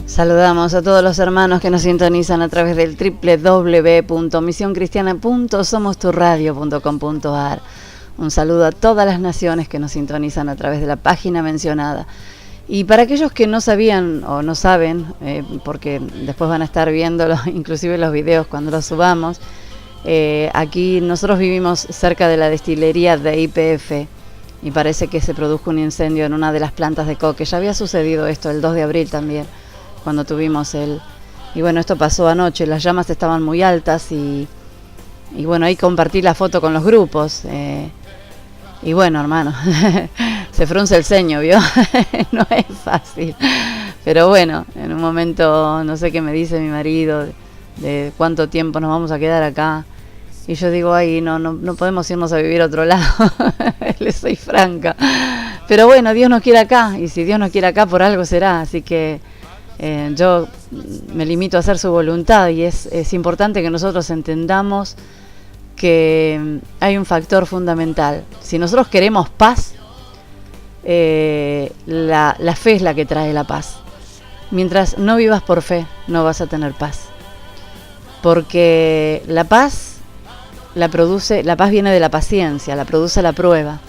Saludamos a todos los hermanos que nos sintonizan a través del www.misioncristiana.somosturradio.com.ar. Un saludo a todas las naciones que nos sintonizan a través de la página mencionada. Y para aquellos que no sabían o no saben, porque después van a estar viéndolo, inclusive los videos cuando los subamos, aquí nosotros vivimos cerca de la destilería de YPF y parece que se produjo un incendio en una de las plantas de coque. Ya había sucedido esto el 2 de abril también, cuando tuvimos y bueno, esto pasó anoche, las llamas estaban muy altas y bueno, ahí compartí la foto con los grupos. Y bueno, hermano, se frunce el ceño, ¿vio? No es fácil. Pero bueno, en un momento, no sé qué me dice mi marido, de cuánto tiempo nos vamos a quedar acá. Y yo digo, ay, no podemos irnos a vivir a otro lado. Les soy franca. Pero bueno, Dios nos quiere acá. Y si Dios nos quiere acá, por algo será. Así que yo me limito a hacer su voluntad. Y es importante que nosotros entendamos que hay un factor fundamental. Si nosotros queremos paz, la fe es la que trae la paz. Mientras no vivas por fe, no vas a tener paz. Porque la paz viene de la paciencia, la produce la prueba.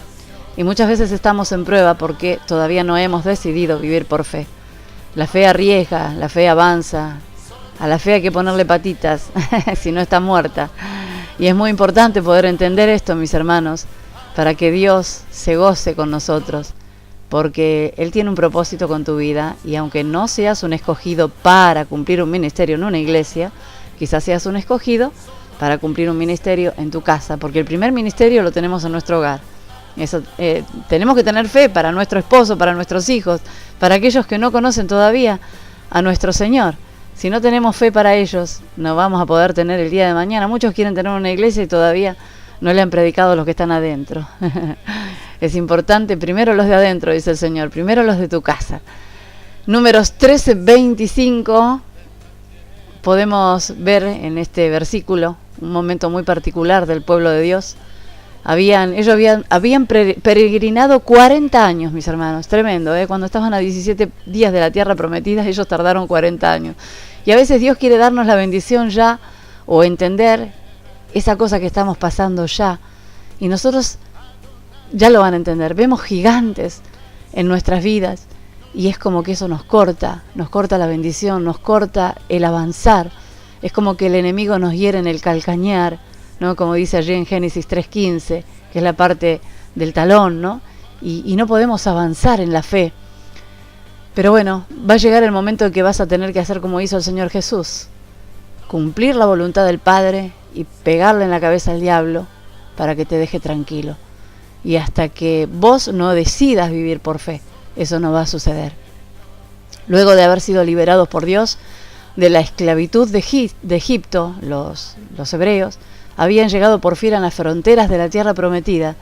Y muchas veces estamos en prueba porque todavía no hemos decidido vivir por fe. La fe arriesga, la fe avanza. A la fe hay que ponerle patitas, si no está muerta. Y es muy importante poder entender esto, mis hermanos, para que Dios se goce con nosotros, porque Él tiene un propósito con tu vida, y aunque no seas un escogido para cumplir un ministerio en una iglesia, quizás seas un escogido para cumplir un ministerio en tu casa, porque el primer ministerio lo tenemos en nuestro hogar. Eso, tenemos que tener fe para nuestro esposo, para nuestros hijos, para aquellos que no conocen todavía a nuestro Señor. Si no tenemos fe para ellos, no vamos a poder tener el día de mañana. Muchos quieren tener una iglesia y todavía no le han predicado a los que están adentro. Es importante, primero los de adentro, dice el Señor, primero los de tu casa. Números 13:25, podemos ver en este versículo un momento muy particular del pueblo de Dios. Ellos habían peregrinado 40 años, mis hermanos, tremendo, cuando estaban a 17 días de la tierra prometida, ellos tardaron 40 años. Y a veces Dios quiere darnos la bendición ya, o entender esa cosa que estamos pasando ya, y nosotros ya lo van a entender. Vemos gigantes en nuestras vidas, y es como que eso nos corta la bendición, nos corta el avanzar. Es como que el enemigo nos hiere en el calcañar, ¿no? Como dice allí en Génesis 3:15, que es la parte del talón, ¿no? Y no podemos avanzar en la fe. Pero bueno, va a llegar el momento en que vas a tener que hacer como hizo el Señor Jesús, cumplir la voluntad del Padre y pegarle en la cabeza al diablo para que te deje tranquilo. Y hasta que vos no decidas vivir por fe, eso no va a suceder. Luego de haber sido liberados por Dios de la esclavitud de Egipto, los hebreos habían llegado por fin a las fronteras de la tierra prometida.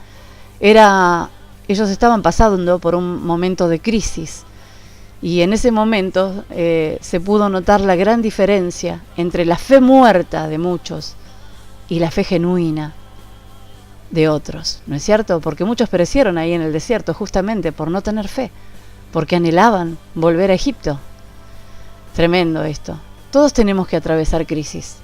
Ellos estaban pasando por un momento de crisis, y en ese momento se pudo notar la gran diferencia entre la fe muerta de muchos y la fe genuina de otros, ¿no es cierto? Porque muchos perecieron ahí en el desierto justamente por no tener fe, porque anhelaban volver a Egipto. Tremendo esto. Todos tenemos que atravesar crisis.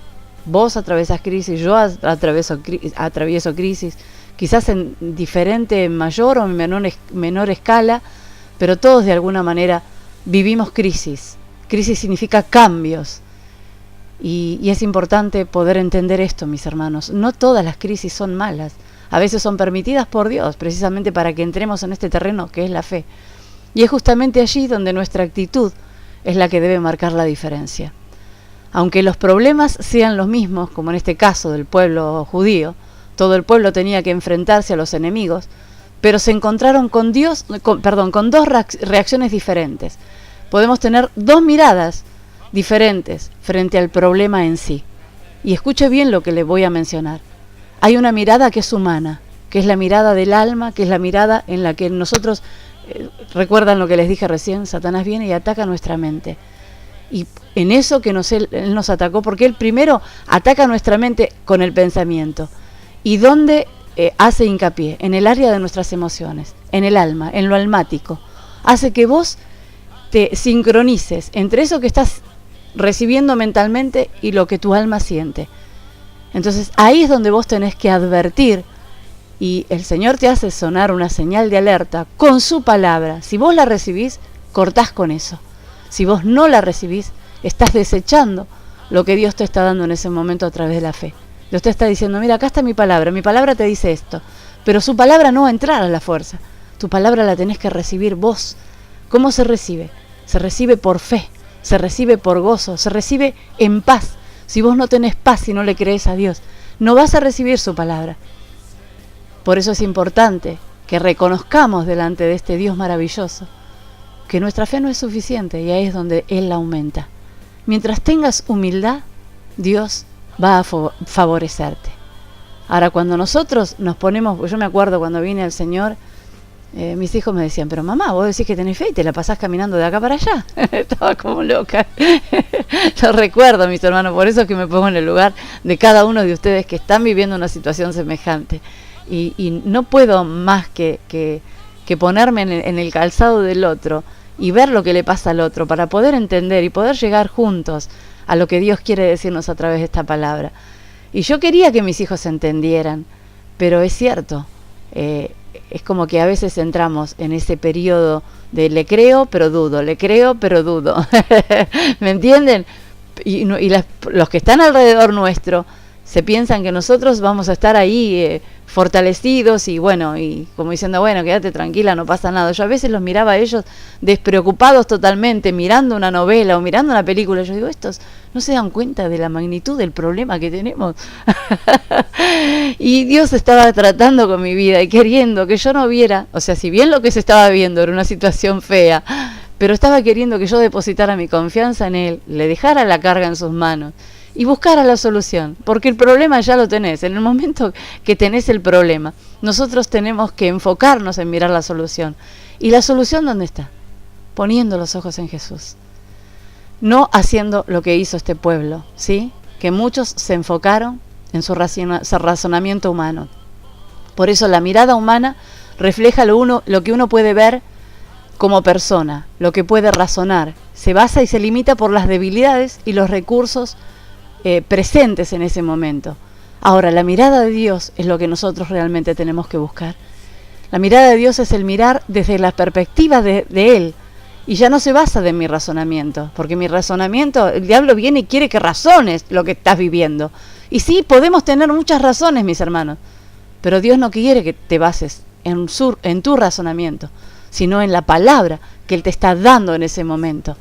Vos atravesás crisis, yo atravieso crisis, quizás en diferente, mayor o menor escala, pero todos de alguna manera vivimos crisis. Crisis significa cambios. Y es importante poder entender esto, mis hermanos. No todas las crisis son malas. A veces son permitidas por Dios, precisamente para que entremos en este terreno que es la fe. Y es justamente allí donde nuestra actitud es la que debe marcar la diferencia. Aunque los problemas sean los mismos, como en este caso del pueblo judío, todo el pueblo tenía que enfrentarse a los enemigos, pero se encontraron con dos reacciones diferentes. Podemos tener dos miradas diferentes frente al problema en sí. Y escuche bien lo que le voy a mencionar. Hay una mirada que es humana, que es la mirada del alma, que es la mirada en la que nosotros, recuerdan lo que les dije recién, Satanás viene y ataca nuestra mente. Y en eso que él nos atacó, porque él primero ataca nuestra mente con el pensamiento. ¿Y dónde hace hincapié? En el área de nuestras emociones, en el alma, en lo almático. Hace que vos te sincronices entre eso que estás recibiendo mentalmente y lo que tu alma siente. Entonces ahí es donde vos tenés que advertir, y el Señor te hace sonar una señal de alerta con su palabra. Si vos la recibís, cortás con eso. Si vos no la recibís, estás desechando lo que Dios te está dando en ese momento a través de la fe. Dios te está diciendo, mira, acá está mi palabra te dice esto, pero su palabra no va a entrar a la fuerza. Tu palabra la tenés que recibir vos. ¿Cómo se recibe? Se recibe por fe, se recibe por gozo, se recibe en paz. Si vos no tenés paz y no le crees a Dios, no vas a recibir su palabra. Por eso es importante que reconozcamos delante de este Dios maravilloso que nuestra fe no es suficiente, y ahí es donde Él la aumenta. Mientras tengas humildad, Dios va a favorecerte. Ahora, cuando nosotros nos ponemos, yo me acuerdo cuando vine al Señor, mis hijos me decían, pero mamá, vos decís que tenés fe y te la pasás caminando de acá para allá. Estaba como loca. Lo recuerdo, mis hermanos, por eso es que me pongo en el lugar de cada uno de ustedes que están viviendo una situación semejante. Y no puedo más que ponerme en el calzado del otro y ver lo que le pasa al otro para poder entender y poder llegar juntos a lo que Dios quiere decirnos a través de esta palabra. Y yo quería que mis hijos entendieran, pero es cierto, es como que a veces entramos en ese periodo de le creo pero dudo, le creo pero dudo. ¿Me entienden? Los que están alrededor nuestro se piensan que nosotros vamos a estar ahí fortalecidos y bueno, y como diciendo, bueno, quédate tranquila, no pasa nada. Yo a veces los miraba a ellos despreocupados totalmente, mirando una novela o mirando una película. Yo digo, estos no se dan cuenta de la magnitud del problema que tenemos. Y Dios estaba tratando con mi vida y queriendo que yo no viera, o sea, si bien lo que se estaba viendo era una situación fea, pero estaba queriendo que yo depositara mi confianza en Él, le dejara la carga en sus manos y buscara la solución, porque el problema ya lo tenés. En el momento que tenés el problema, nosotros tenemos que enfocarnos en mirar la solución. ¿Y la solución dónde está? Poniendo los ojos en Jesús. No haciendo lo que hizo este pueblo, ¿sí? Que muchos se enfocaron en su razonamiento humano. Por eso la mirada humana refleja lo que uno puede ver como persona, lo que puede razonar. Se basa y se limita por las debilidades y los recursos presentes en ese momento. Ahora, la mirada de Dios es lo que nosotros realmente tenemos que buscar. La mirada de Dios es el mirar desde la perspectiva de Él, y ya no se basa de mi razonamiento, porque mi razonamiento, el diablo viene y quiere que razones lo que estás viviendo. Y sí, podemos tener muchas razones, mis hermanos, pero Dios no quiere que te bases en tu razonamiento, sino en la palabra que Él te está dando en ese momento.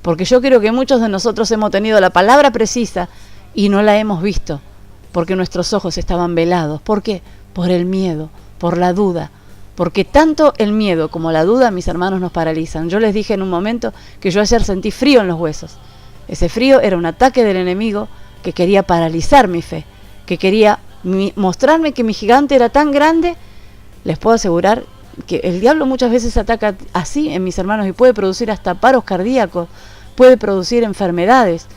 Porque yo creo que muchos de nosotros hemos tenido la palabra precisa y no la hemos visto, porque nuestros ojos estaban velados. ¿Por qué? Por el miedo, por la duda. Porque tanto el miedo como la duda, mis hermanos, nos paralizan. Yo les dije en un momento que yo ayer sentí frío en los huesos. Ese frío era un ataque del enemigo que quería paralizar mi fe, que quería mostrarme que mi gigante era tan grande. Les puedo asegurar que el diablo muchas veces ataca así en mis hermanos y puede producir hasta paros cardíacos, puede producir enfermedades,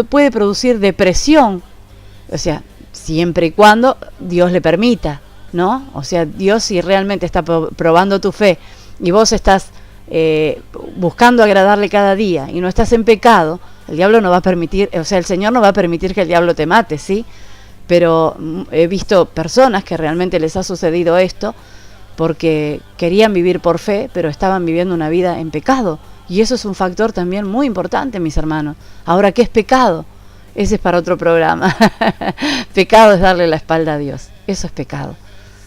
puede producir depresión, o sea, siempre y cuando Dios le permita, ¿no? O sea, Dios, si realmente está probando tu fe y vos estás buscando agradarle cada día y no estás en pecado, el diablo no va a permitir, o sea, el Señor no va a permitir que el diablo te mate, ¿sí? Pero he visto personas que realmente les ha sucedido esto porque querían vivir por fe, pero estaban viviendo una vida en pecado. Y eso es un factor también muy importante, mis hermanos. Ahora, ¿qué es pecado? Ese es para otro programa. Pecado es darle la espalda a Dios. Eso es pecado.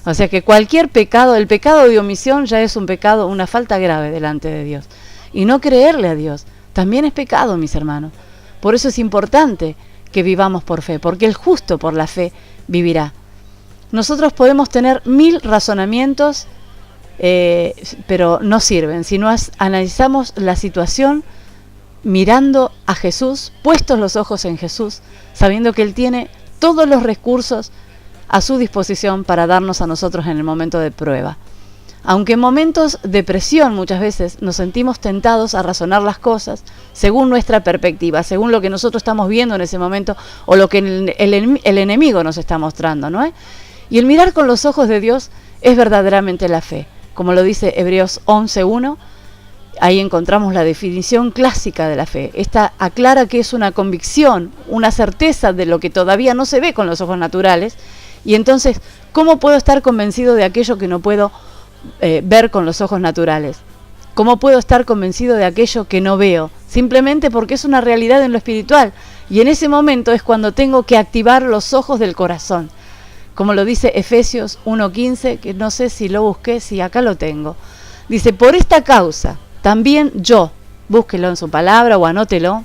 O sea que cualquier pecado, el pecado de omisión ya es un pecado, una falta grave delante de Dios. Y no creerle a Dios también es pecado, mis hermanos. Por eso es importante que vivamos por fe, porque el justo por la fe vivirá. Nosotros podemos tener 1000 razonamientos, pero no sirven. Si no analizamos la situación mirando a Jesús, puestos los ojos en Jesús, sabiendo que Él tiene todos los recursos a su disposición para darnos a nosotros en el momento de prueba. Aunque en momentos de presión muchas veces nos sentimos tentados a razonar las cosas según nuestra perspectiva, según lo que nosotros estamos viendo en ese momento o lo que el enemigo nos está mostrando, ¿no? Y el mirar con los ojos de Dios es verdaderamente la fe. Como lo dice Hebreos 11:1, ahí encontramos la definición clásica de la fe. Esta aclara que es una convicción, una certeza de lo que todavía no se ve con los ojos naturales. Y entonces, ¿cómo puedo estar convencido de aquello que no puedo ver con los ojos naturales? ¿Cómo puedo estar convencido de aquello que no veo? Simplemente porque es una realidad en lo espiritual. Y en ese momento es cuando tengo que activar los ojos del corazón. Como lo dice Efesios 1:15, que no sé si lo busqué, si acá lo tengo. Dice, por esta causa, también yo, búsquelo en su palabra o anótelo,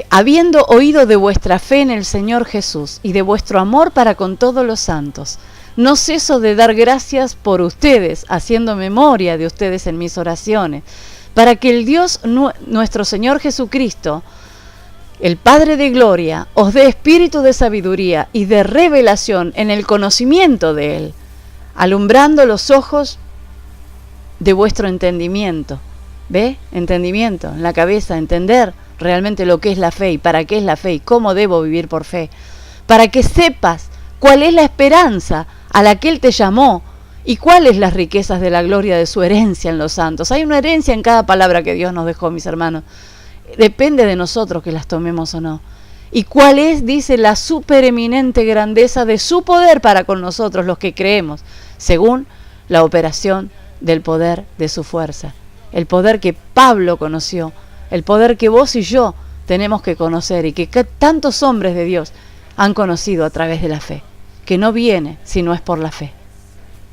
habiendo oído de vuestra fe en el Señor Jesús y de vuestro amor para con todos los santos, no ceso de dar gracias por ustedes, haciendo memoria de ustedes en mis oraciones, para que el Dios nuestro Señor Jesucristo, el Padre de gloria, os dé espíritu de sabiduría y de revelación en el conocimiento de Él, alumbrando los ojos de vuestro entendimiento. ¿Ve? Entendimiento en la cabeza, entender realmente lo que es la fe y para qué es la fe y cómo debo vivir por fe. Para que sepas cuál es la esperanza a la que Él te llamó y cuáles las riquezas de la gloria de su herencia en los santos. Hay una herencia en cada palabra que Dios nos dejó, mis hermanos. Depende de nosotros que las tomemos o no. ¿Y cuál es, dice, la supereminente grandeza de su poder para con nosotros, los que creemos, según la operación del poder de su fuerza? El poder que Pablo conoció, el poder que vos y yo tenemos que conocer y que tantos hombres de Dios han conocido a través de la fe, que no viene si no es por la fe.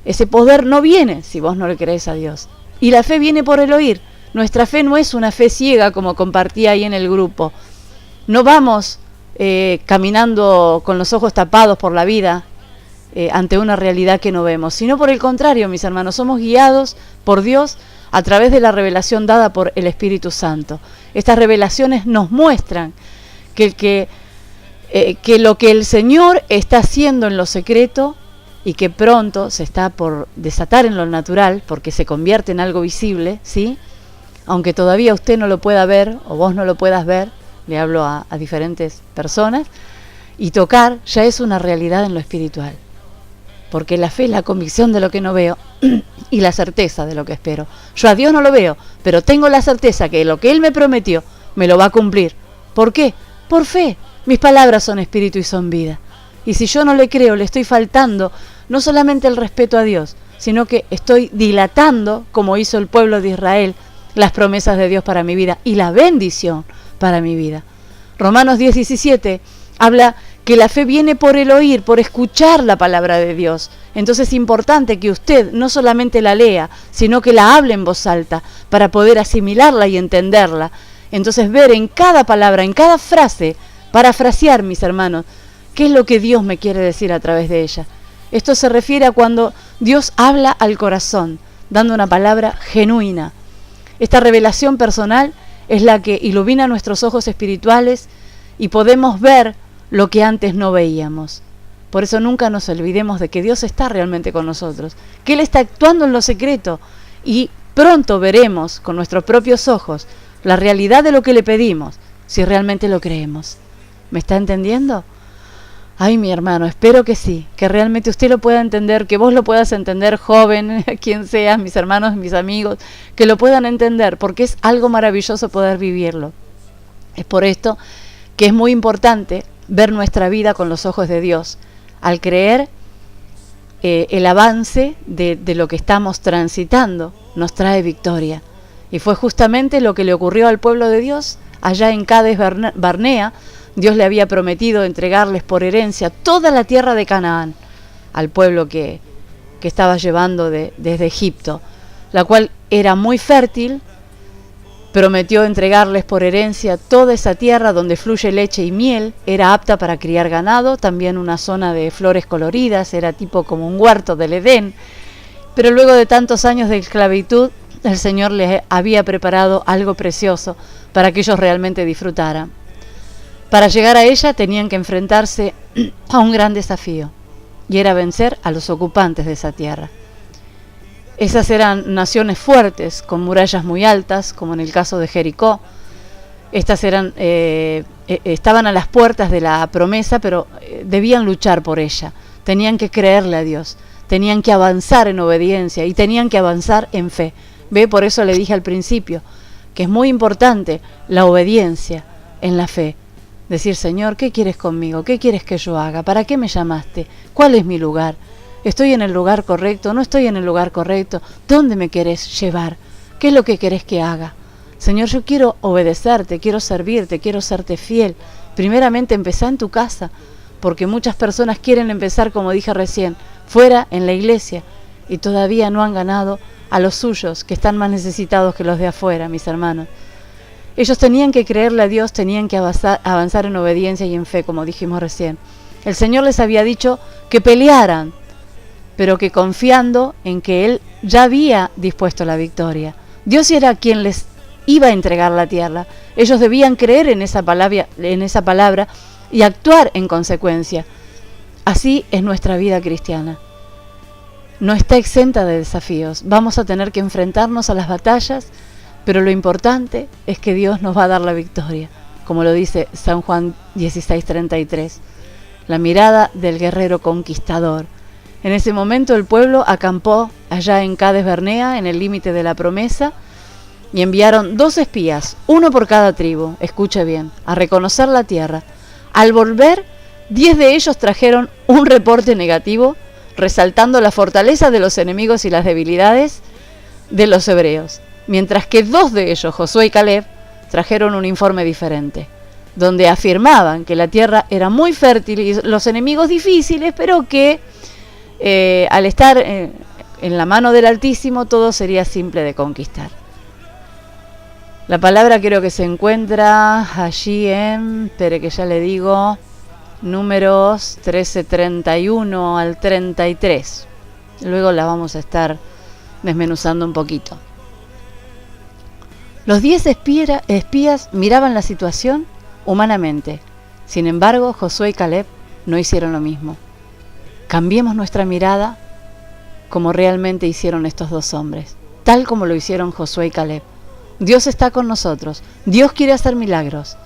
Ese poder no viene si vos no le crees a Dios. Y la fe viene por el oír. Nuestra fe no es una fe ciega como compartía ahí en el grupo. No vamos caminando con los ojos tapados por la vida ante una realidad que no vemos, sino por el contrario, mis hermanos, somos guiados por Dios a través de la revelación dada por el Espíritu Santo. Estas revelaciones nos muestran que lo que el Señor está haciendo en lo secreto y que pronto se está por desatar en lo natural, porque se convierte en algo visible, ¿sí? Aunque todavía usted no lo pueda ver o vos no lo puedas ver, le hablo a diferentes personas, y tocar ya es una realidad en lo espiritual. Porque la fe es la convicción de lo que no veo y la certeza de lo que espero. Yo a Dios no lo veo, pero tengo la certeza que lo que Él me prometió me lo va a cumplir. ¿Por qué? Por fe. Mis palabras son espíritu y son vida. Y si yo no le creo, le estoy faltando no solamente el respeto a Dios, sino que estoy dilatando, como hizo el pueblo de Israel, las promesas de Dios para mi vida y la bendición para mi vida. Romanos 10:17 habla que la fe viene por el oír, por escuchar la palabra de Dios. Entonces es importante que usted no solamente la lea, sino que la hable en voz alta para poder asimilarla y entenderla. Entonces ver en cada palabra, en cada frase, parafrasear, mis hermanos, qué es lo que Dios me quiere decir a través de ella. Esto se refiere a cuando Dios habla al corazón, dando una palabra genuina. Esta revelación personal es la que ilumina nuestros ojos espirituales y podemos ver lo que antes no veíamos. Por eso nunca nos olvidemos de que Dios está realmente con nosotros, que Él está actuando en lo secreto y pronto veremos con nuestros propios ojos la realidad de lo que le pedimos, si realmente lo creemos. ¿Me está entendiendo? Ay, mi hermano, espero que sí, que realmente usted lo pueda entender, que vos lo puedas entender, joven, quien seas, mis hermanos, mis amigos, que lo puedan entender, porque es algo maravilloso poder vivirlo. Es por esto que es muy importante ver nuestra vida con los ojos de Dios. Al creer, el avance de lo que estamos transitando nos trae victoria. Y fue justamente lo que le ocurrió al pueblo de Dios allá en Cades Barnea. Dios le había prometido entregarles por herencia toda la tierra de Canaán al pueblo que estaba llevando desde Egipto, la cual era muy fértil. Prometió entregarles por herencia toda esa tierra donde fluye leche y miel, era apta para criar ganado, también una zona de flores coloridas, era tipo como un huerto del Edén. Pero luego de tantos años de esclavitud, el Señor les había preparado algo precioso para que ellos realmente disfrutaran. Para llegar a ella tenían que enfrentarse a un gran desafío, y era vencer a los ocupantes de esa tierra. Esas eran naciones fuertes, con murallas muy altas, como en el caso de Jericó. Estas estaban a las puertas de la promesa, pero debían luchar por ella. Tenían que creerle a Dios, tenían que avanzar en obediencia y tenían que avanzar en fe. Ve, por eso le dije al principio que es muy importante la obediencia en la fe. Decir, Señor, ¿qué quieres conmigo? ¿Qué quieres que yo haga? ¿Para qué me llamaste? ¿Cuál es mi lugar? ¿Estoy en el lugar correcto? ¿No estoy en el lugar correcto? ¿Dónde me querés llevar? ¿Qué es lo que querés que haga? Señor, yo quiero obedecerte, quiero servirte, quiero serte fiel. Primeramente empezá en tu casa, porque muchas personas quieren empezar, como dije recién, fuera en la iglesia, y todavía no han ganado a los suyos, que están más necesitados que los de afuera, mis hermanos. Ellos tenían que creerle a Dios, tenían que avanzar en obediencia y en fe, como dijimos recién. El Señor les había dicho que pelearan, pero que confiando en que Él ya había dispuesto la victoria. Dios era quien les iba a entregar la tierra. Ellos debían creer en esa palabra y actuar en consecuencia. Así es nuestra vida cristiana. No está exenta de desafíos. Vamos a tener que enfrentarnos a las batallas, pero lo importante es que Dios nos va a dar la victoria, como lo dice San Juan 16:33. La mirada del guerrero conquistador. En ese momento el pueblo acampó allá en Cades Barnea, en el límite de la promesa, y enviaron 2 espías, uno por cada tribu, escuche bien, a reconocer la tierra. Al volver, 10 de ellos trajeron un reporte negativo, resaltando la fortaleza de los enemigos y las debilidades de los hebreos, mientras que 2 de ellos, Josué y Caleb, trajeron un informe diferente, donde afirmaban que la tierra era muy fértil y los enemigos difíciles, pero que al estar en la mano del Altísimo todo sería simple de conquistar. La palabra creo que se encuentra allí en, espere que ya le digo, Números 13:31 al 33. Luego la vamos a estar desmenuzando un poquito. Los 10 espías miraban la situación humanamente. Sin embargo, Josué y Caleb no hicieron lo mismo. Cambiemos nuestra mirada como realmente hicieron estos 2 hombres, tal como lo hicieron Josué y Caleb. Dios está con nosotros, Dios quiere hacer milagros,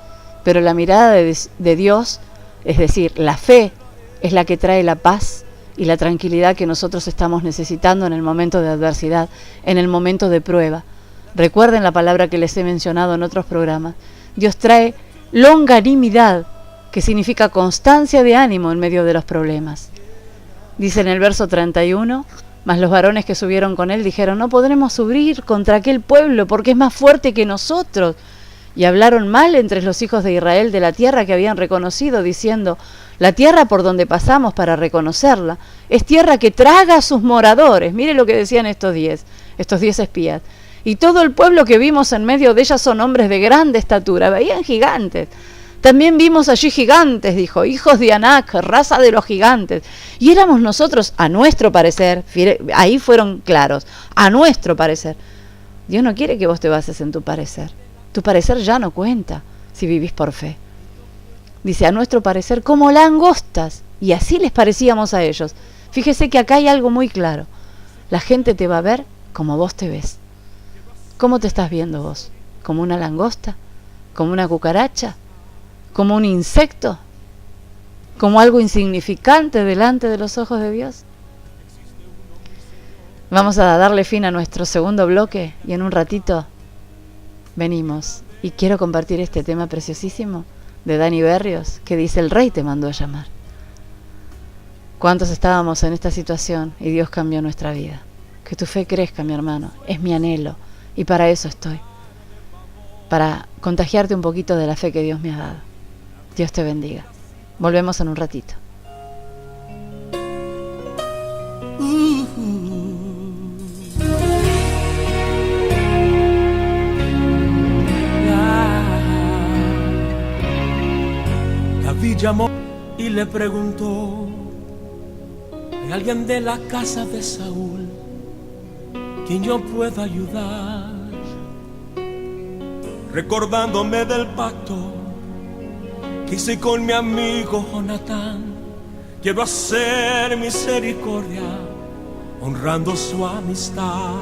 pero la mirada de Dios, es decir, la fe, es la que trae la paz y la tranquilidad que nosotros estamos necesitando en el momento de adversidad, en el momento de prueba. Recuerden la palabra que les he mencionado en otros programas. Dios trae longanimidad, que significa constancia de ánimo en medio de los problemas. Dice en el verso 31, mas los varones que subieron con él dijeron, no podremos subir contra aquel pueblo porque es más fuerte que nosotros. Y hablaron mal entre los hijos de Israel de la tierra que habían reconocido, diciendo, la tierra por donde pasamos para reconocerla es tierra que traga a sus moradores. Mire lo que decían estos 10 espías. Y todo el pueblo que vimos en medio de ella son hombres de grande estatura, veían gigantes. También vimos allí gigantes, dijo, hijos de Anac, raza de los gigantes. Y éramos nosotros, a nuestro parecer, ahí fueron claros, a nuestro parecer. Dios no quiere que vos te bases en tu parecer. Tu parecer ya no cuenta si vivís por fe. Dice, a nuestro parecer, como langostas. Y así les parecíamos a ellos. Fíjese que acá hay algo muy claro. La gente te va a ver como vos te ves. ¿Cómo te estás viendo vos? ¿Como una langosta? ¿Como una cucaracha? ¿Como un insecto? ¿Como algo insignificante delante de los ojos de Dios? Vamos a darle fin a nuestro segundo bloque y en un ratito venimos. Y quiero compartir este tema preciosísimo de Dani Berrios, que dice, el Rey te mandó a llamar. ¿Cuántos estábamos en esta situación y Dios cambió nuestra vida? Que tu fe crezca, mi hermano, es mi anhelo y para eso estoy. Para contagiarte un poquito de la fe que Dios me ha dado. Dios te bendiga. Volvemos en un ratito. David llamó y le preguntó a alguien de la casa de Saúl quien yo pueda ayudar, recordándome del pacto que hice con mi amigo Jonatán. Quiero hacer misericordia honrando su amistad.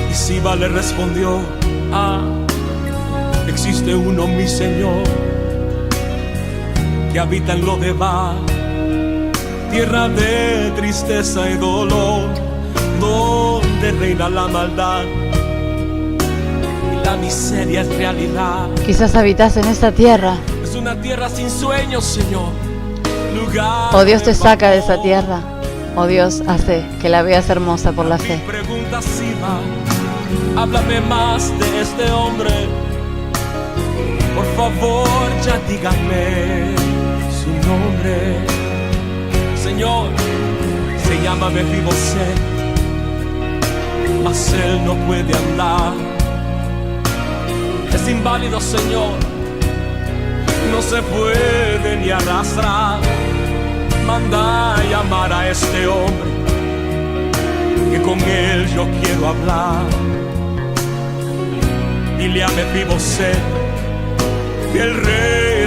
Y Siba le respondió, existe uno, mi Señor, que habita en Lodebar, tierra de tristeza y dolor, donde reina la maldad y la miseria es realidad. Quizás habitas en esta tierra. Es una tierra sin sueños, Señor. Lugar O Dios te saca de esa tierra, o Dios hace que la veas hermosa por la fe. Mi pregunta sí va, háblame más de este hombre. Por favor, ya dígame su nombre. Señor, se llama Mefibosé, mas él no puede andar. Es inválido, Señor, no se puede ni arrastrar. Manda a llamar a este hombre, que con él yo quiero hablar. Dile a Mefibosé que el rey